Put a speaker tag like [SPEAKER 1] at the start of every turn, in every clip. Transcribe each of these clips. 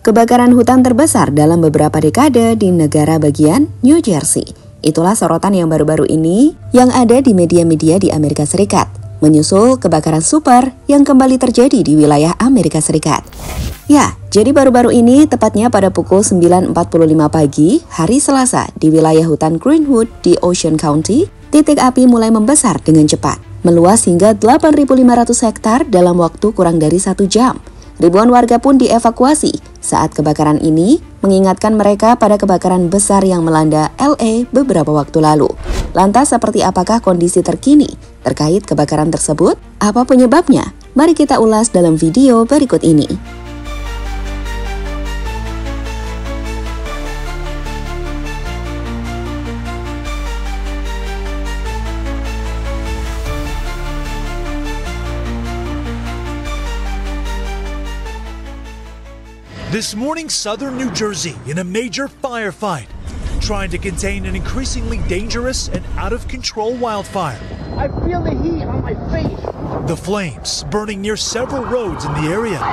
[SPEAKER 1] Kebakaran hutan terbesar dalam beberapa dekade di negara bagian New Jersey. Itulah sorotan yang baru-baru ini yang ada di media-media di Amerika Serikat, menyusul kebakaran super yang kembali terjadi di wilayah Amerika Serikat. Ya, jadi baru-baru ini, tepatnya pada pukul 9.45 pagi, hari Selasa, di wilayah hutan Greenwood di Ocean County, titik api mulai membesar dengan cepat, meluas hingga 8.500 hektar dalam waktu kurang dari 1 jam. Ribuan warga pun dievakuasi saat kebakaran ini mengingatkan mereka pada kebakaran besar yang melanda LA beberapa waktu lalu. Lantas seperti apakah kondisi terkini terkait kebakaran tersebut? Apa penyebabnya? Mari kita ulas dalam video berikut ini.
[SPEAKER 2] This morning, southern New Jersey in a major firefight, trying to contain an increasingly dangerous and out-of-control wildfire.
[SPEAKER 3] I feel the heat on my face.
[SPEAKER 2] The flames burning near several roads in the area.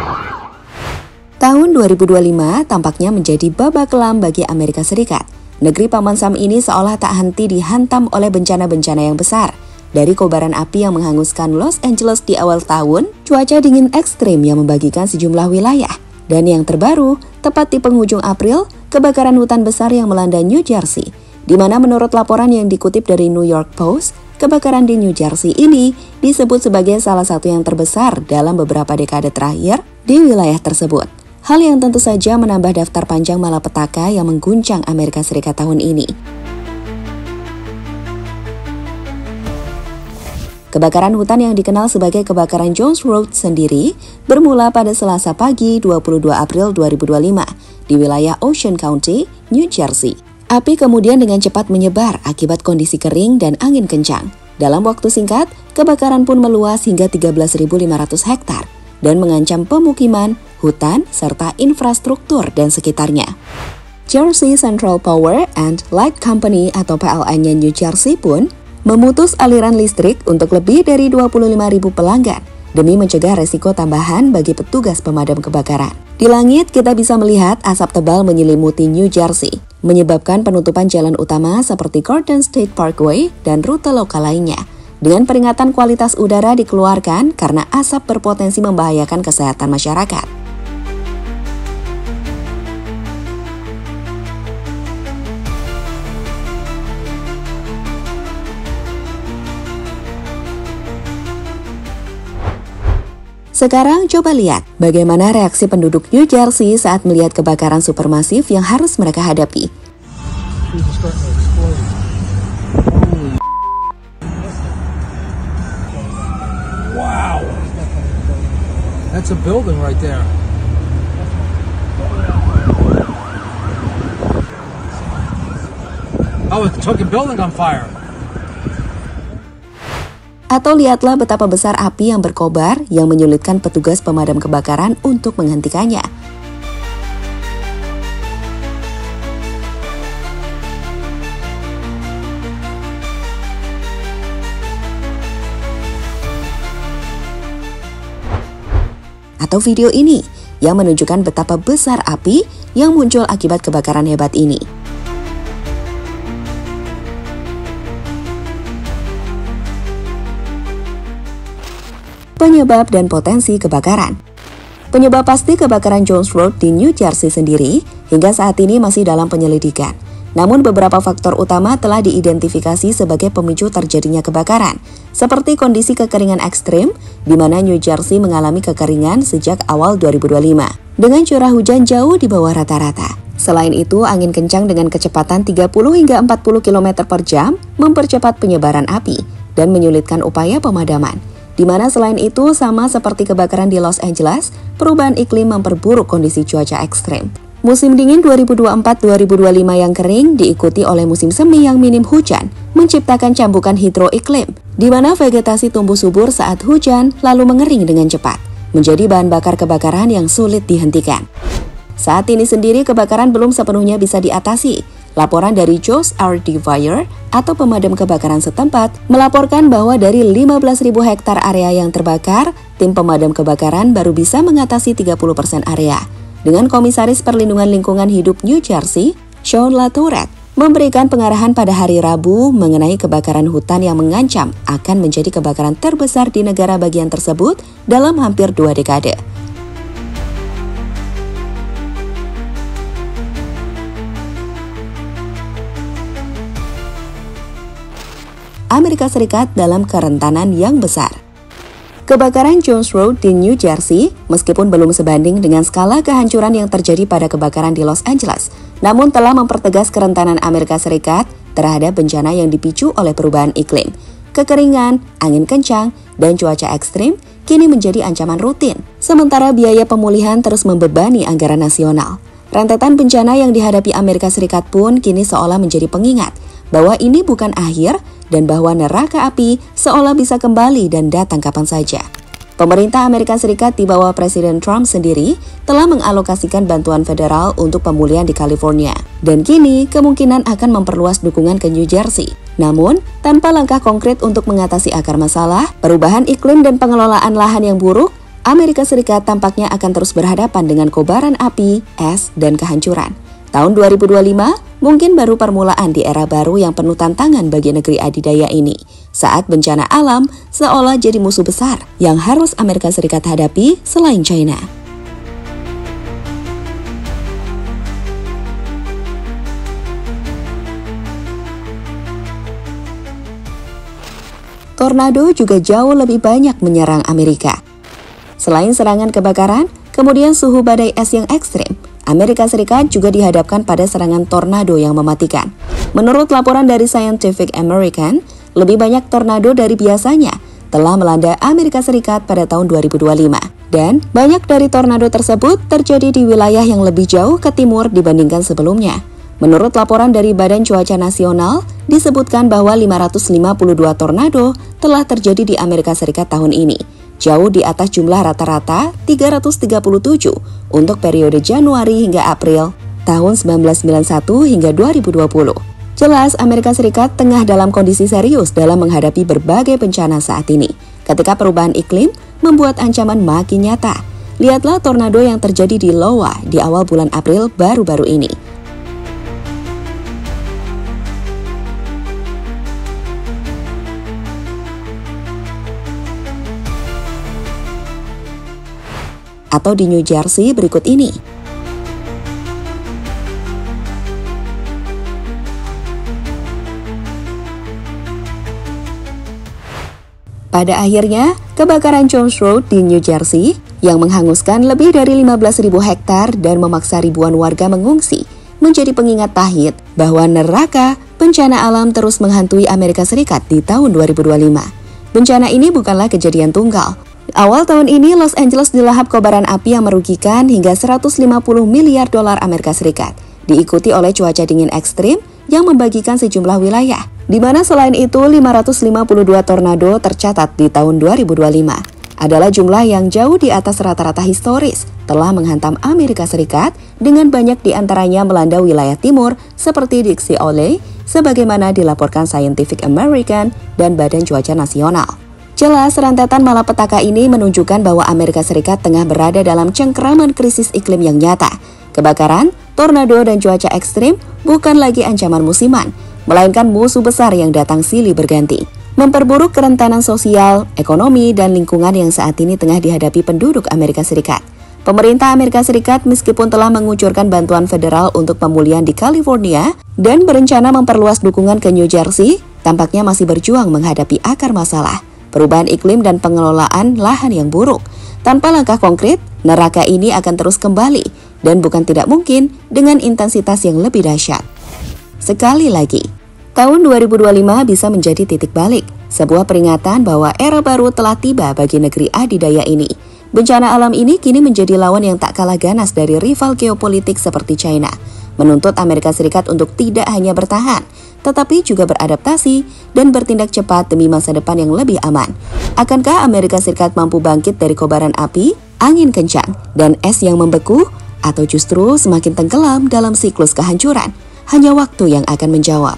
[SPEAKER 1] Tahun 2025 tampaknya menjadi babak kelam bagi Amerika Serikat. Negeri Paman Sam ini seolah tak henti dihantam oleh bencana-bencana yang besar. Dari kobaran api yang menghanguskan Los Angeles di awal tahun, cuaca dingin ekstrim yang membagikan sejumlah wilayah. Dan yang terbaru, tepat di penghujung April, kebakaran hutan besar yang melanda New Jersey, di mana menurut laporan yang dikutip dari New York Post, kebakaran di New Jersey ini disebut sebagai salah satu yang terbesar dalam beberapa dekade terakhir di wilayah tersebut. Hal yang tentu saja menambah daftar panjang malapetaka yang mengguncang Amerika Serikat tahun ini. Kebakaran hutan yang dikenal sebagai kebakaran Jones Road sendiri bermula pada Selasa pagi 22 April 2025 di wilayah Ocean County, New Jersey. Api kemudian dengan cepat menyebar akibat kondisi kering dan angin kencang. Dalam waktu singkat, kebakaran pun meluas hingga 13.500 hektar dan mengancam pemukiman, hutan, serta infrastruktur dan sekitarnya. Jersey Central Power and Light Company atau PLN-nya New Jersey pun memutus aliran listrik untuk lebih dari 25.000 pelanggan demi mencegah resiko tambahan bagi petugas pemadam kebakaran. Di langit kita bisa melihat asap tebal menyelimuti New Jersey, menyebabkan penutupan jalan utama seperti Garden State Parkway dan rute lokal lainnya. Dengan peringatan kualitas udara dikeluarkan karena asap berpotensi membahayakan kesehatan masyarakat. Sekarang coba lihat bagaimana reaksi penduduk New Jersey saat melihat kebakaran supermasif yang harus mereka hadapi.
[SPEAKER 3] Wow. That's a building right there. Oh, it took a building on fire.
[SPEAKER 1] Atau lihatlah betapa besar api yang berkobar yang menyulitkan petugas pemadam kebakaran untuk menghentikannya. Atau video ini yang menunjukkan betapa besar api yang muncul akibat kebakaran hebat ini. Penyebab dan potensi kebakaran. Penyebab pasti kebakaran Jones Road di New Jersey sendiri hingga saat ini masih dalam penyelidikan. Namun beberapa faktor utama telah diidentifikasi sebagai pemicu terjadinya kebakaran, seperti kondisi kekeringan ekstrim, di mana New Jersey mengalami kekeringan sejak awal 2025, dengan curah hujan jauh di bawah rata-rata. Selain itu, angin kencang dengan kecepatan 30 hingga 40 km per jam mempercepat penyebaran api dan menyulitkan upaya pemadaman. Di mana selain itu, sama seperti kebakaran di Los Angeles, perubahan iklim memperburuk kondisi cuaca ekstrim. Musim dingin 2024-2025 yang kering diikuti oleh musim semi yang minim hujan, menciptakan cambukan hidro iklim, di mana vegetasi tumbuh subur saat hujan lalu mengering dengan cepat, menjadi bahan bakar kebakaran yang sulit dihentikan. Saat ini sendiri kebakaran belum sepenuhnya bisa diatasi. Laporan dari Josh R. Dwyer atau pemadam kebakaran setempat melaporkan bahwa dari 15.000 hektar area yang terbakar, tim pemadam kebakaran baru bisa mengatasi 30% area. dengan Komisaris Perlindungan Lingkungan Hidup New Jersey, Sean LaTourette, memberikan pengarahan pada hari Rabu mengenai kebakaran hutan yang mengancam akan menjadi kebakaran terbesar di negara bagian tersebut dalam hampir 2 dekade. Amerika Serikat dalam kerentanan yang besar. Kebakaran Jones Road di New Jersey, meskipun belum sebanding dengan skala kehancuran yang terjadi pada kebakaran di Los Angeles, namun telah mempertegas kerentanan Amerika Serikat terhadap bencana yang dipicu oleh perubahan iklim. Kekeringan, angin kencang, dan cuaca ekstrim kini menjadi ancaman rutin, sementara biaya pemulihan terus membebani anggaran nasional. Rentetan bencana yang dihadapi Amerika Serikat pun kini seolah menjadi pengingat bahwa ini bukan akhir dan bahwa neraka api seolah bisa kembali dan datang kapan saja. Pemerintah Amerika Serikat di bawah Presiden Trump sendiri telah mengalokasikan bantuan federal untuk pemulihan di California. Dan kini kemungkinan akan memperluas dukungan ke New Jersey. Namun, tanpa langkah konkret untuk mengatasi akar masalah, perubahan iklim dan pengelolaan lahan yang buruk, Amerika Serikat tampaknya akan terus berhadapan dengan kobaran api, es, dan kehancuran. Tahun 2025 mungkin baru permulaan di era baru yang penuh tantangan bagi negeri adidaya ini, saat bencana alam seolah jadi musuh besar yang harus Amerika Serikat hadapi selain China. Tornado juga jauh lebih banyak menyerang Amerika. Selain serangan kebakaran, kemudian suhu badai es yang ekstrim, Amerika Serikat juga dihadapkan pada serangan tornado yang mematikan. Menurut laporan dari Scientific American, lebih banyak tornado dari biasanya telah melanda Amerika Serikat pada tahun 2025. Dan banyak dari tornado tersebut terjadi di wilayah yang lebih jauh ke timur dibandingkan sebelumnya. Menurut laporan dari Badan Cuaca Nasional, disebutkan bahwa 552 tornado telah terjadi di Amerika Serikat tahun ini, jauh di atas jumlah rata-rata 337 untuk periode Januari hingga April tahun 1991 hingga 2020. Jelas Amerika Serikat tengah dalam kondisi serius dalam menghadapi berbagai bencana saat ini, ketika perubahan iklim membuat ancaman makin nyata. Lihatlah tornado yang terjadi di Iowa di awal bulan April baru-baru ini. Atau di New Jersey berikut ini. Pada akhirnya, kebakaran Jones Road di New Jersey yang menghanguskan lebih dari 15.000 hektar dan memaksa ribuan warga mengungsi menjadi pengingat pahit bahwa neraka bencana alam terus menghantui Amerika Serikat di tahun 2025. Bencana ini bukanlah kejadian tunggal. Awal tahun ini, Los Angeles dilahap kobaran api yang merugikan hingga 150 miliar dolar Amerika Serikat, diikuti oleh cuaca dingin ekstrim yang membagikan sejumlah wilayah, di mana selain itu 552 tornado tercatat di tahun 2025. Adalah jumlah yang jauh di atas rata-rata historis, telah menghantam Amerika Serikat dengan banyak di antaranya melanda wilayah timur seperti Dixie Valley, sebagaimana dilaporkan Scientific American dan Badan Cuaca Nasional. Jelas, rentetan malapetaka ini menunjukkan bahwa Amerika Serikat tengah berada dalam cengkeraman krisis iklim yang nyata. Kebakaran, tornado, dan cuaca ekstrim bukan lagi ancaman musiman, melainkan musuh besar yang datang silih berganti. Memperburuk kerentanan sosial, ekonomi, dan lingkungan yang saat ini tengah dihadapi penduduk Amerika Serikat. Pemerintah Amerika Serikat meskipun telah mengucurkan bantuan federal untuk pemulihan di California dan berencana memperluas dukungan ke New Jersey, tampaknya masih berjuang menghadapi akar masalah. Perubahan iklim dan pengelolaan lahan yang buruk. Tanpa langkah konkret, neraka ini akan terus kembali dan bukan tidak mungkin dengan intensitas yang lebih dahsyat. Sekali lagi, tahun 2025 bisa menjadi titik balik, sebuah peringatan bahwa era baru telah tiba bagi negeri adidaya ini. Bencana alam ini kini menjadi lawan yang tak kalah ganas dari rival geopolitik seperti China, menuntut Amerika Serikat untuk tidak hanya bertahan, tetapi juga beradaptasi dan bertindak cepat demi masa depan yang lebih aman. Akankah Amerika Serikat mampu bangkit dari kobaran api, angin kencang, dan es yang membeku, atau justru semakin tenggelam dalam siklus kehancuran? Hanya waktu yang akan menjawab.